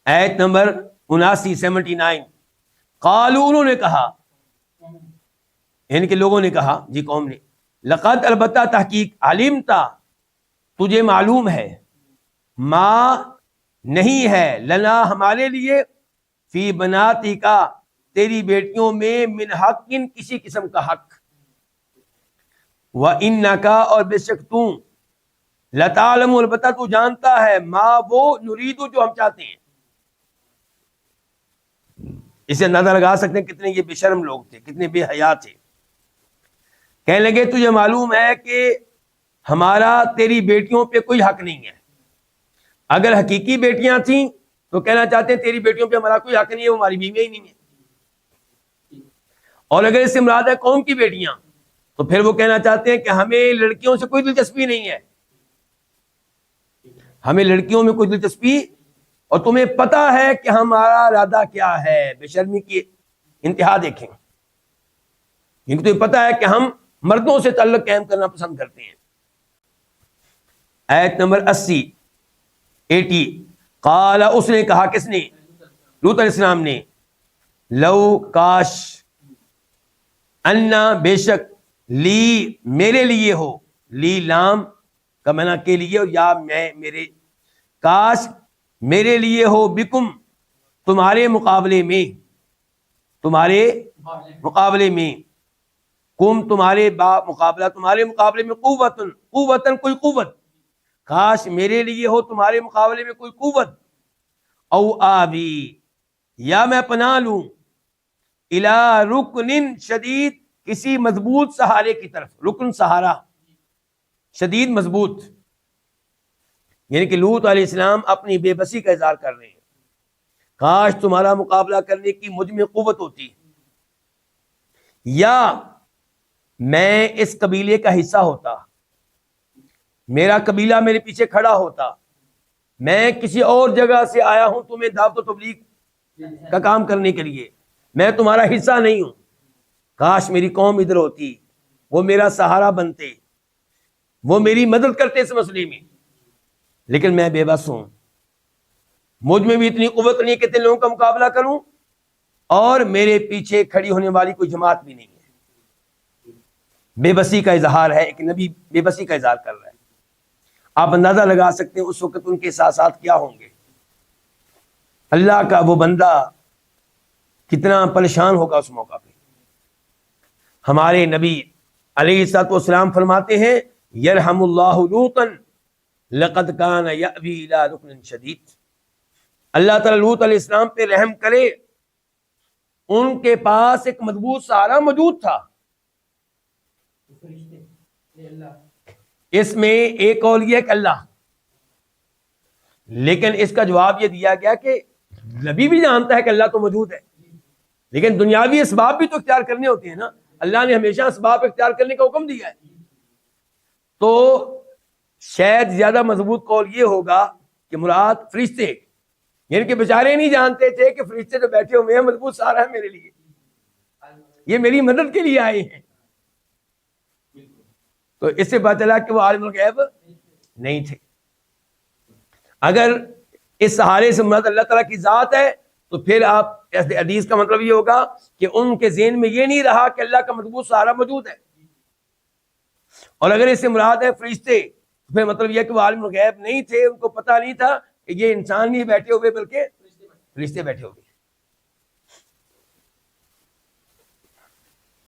آیت نمبر 79 قالوا، انہوں نے کہا، ان کے لوگوں نے کہا، جی قوم نے، لقد البتہ تحقیق، علمتا تجھے معلوم ہے، ما نہیں ہے، لنا ہمارے لیے، فی بناتی کا تیری بیٹیوں میں، من حق کسی قسم کا حق، وَإِنَّكَ اور بے شک تو، لَتَعْلَمُ البتہ تو جانتا ہے، ما وہ، نریدو جو ہم چاہتے ہیں. اسے اندازہ لگا سکتے ہیں کتنے یہ بے شرم لوگ تھے، کتنے بے حیا تھے. کہنے لگے تجھے معلوم ہے کہ ہمارا تیری بیٹیوں پہ کوئی حق نہیں ہے. اگر حقیقی بیٹیاں تھیں تو کہنا چاہتے ہیں تیری بیٹیوں پہ ہمارا کوئی حق نہیں ہے، وہ ہماری بیویاں ہی نہیں ہیں. اور اگر اس سے مراد ہے قوم کی بیٹیاں تو پھر وہ کہنا چاہتے ہیں کہ ہمیں لڑکیوں سے کوئی دلچسپی نہیں ہے، ہمیں لڑکیوں میں کوئی دلچسپی، اور تمہیں پتا ہے کہ ہمارا ارادہ کیا ہے. بے شرمی کی انتہا دیکھیں، کیونکہ تمہیں پتا ہے کہ ہم مردوں سے تعلق قائم کرنا پسند کرتے ہیں. آیت نمبر 80 قال، اس نے کہا، کس نے؟ لوط علیہ السلام نے، لو کاش، انا بے شک، لی میرے لیے ہو، لی لام کا معنی کے لیے، اور یا میں میرے، کاش میرے لیے ہو، بکم تمہارے مقابلے میں، تمہارے مقابلے میں، کم تمہارے مقابلہ، تمہارے مقابلے میں، قوتن کوئی قوت، کاش میرے لیے ہو تمہارے مقابلے میں کوئی قوت، او آبی یا میں پناہ لوں، الی رکن شدید کسی مضبوط سہارے کی طرف. رکن سہارا، شدید مضبوط، یعنی کہ لوط علیہ السلام اپنی بے بسی کا اظہار کر رہے ہیں. کاش تمہارا مقابلہ کرنے کی مجھ میں قوت ہوتی، یا میں اس قبیلے کا حصہ ہوتا، میرا قبیلہ میرے پیچھے کھڑا ہوتا، میں کسی اور جگہ سے آیا ہوں تمہیں دعوت و تبلیغ کا کام کرنے کے لیے، میں تمہارا حصہ نہیں ہوں. کاش میری قوم ادھر ہوتی، وہ میرا سہارا بنتے، وہ میری مدد کرتے اس مسئلے میں، لیکن میں بے بس ہوں، مجھ میں بھی اتنی قوت نہیں کہ اتنے لوگوں کا مقابلہ کروں، اور میرے پیچھے کھڑی ہونے والی کوئی جماعت بھی نہیں ہے. بے بسی کا اظہار ہے، ایک نبی بے بسی کا اظہار کر رہا ہے. آپ اندازہ لگا سکتے ہیں اس وقت ان کے احساسات کیا ہوں گے. اللہ کا وہ بندہ کتنا پریشان ہوگا اس موقع پہ. ہمارے نبی علیہ الصلوۃ والسلام فرماتے ہیں، یرحم اللہ لوطا لقد کان یأوی الی رکن شدید. اللہ تعالیٰ لوط علیہ السلام پہ رحم کرے، ان کے پاس ایک مضبوط سہارا موجود تھا. اس میں ایک قول یہ ہے کہ اللہ، لیکن اس کا جواب یہ دیا گیا کہ نبی بھی جانتا ہے کہ اللہ تو موجود ہے، لیکن دنیاوی اسباب بھی تو اختیار کرنے ہوتے ہیں نا. اللہ نے ہمیشہ اسباب اختیار کرنے کا حکم دیا ہے. تو شاید زیادہ مضبوط قول یہ ہوگا کہ مراد فرشتے، یعنی کہ بیچارے نہیں جانتے تھے کہ فرشتے جو بیٹھے ہوئے ہیں مضبوط سہارا ہے میرے لیے، یہ میری مدد کے لیے آئے ہیں. تو اس سے پتہ چلا کہ وہ عالم الغیب نہیں تھے. اگر اس سہارے سے مراد اللہ تعالیٰ کی ذات ہے تو پھر آپ حدیث کا مطلب یہ ہوگا کہ ان کے ذہن میں یہ نہیں رہا کہ اللہ کا مضبوط سہارا موجود ہے. اور اگر اس سے مراد ہے فرشتے تو پھر مطلب یہ کہ وہ عالم الغیب نہیں تھے، ان کو پتہ نہیں تھا کہ یہ انسان نہیں بیٹھے ہوئے بلکہ فرشتے بیٹھے ہوئے.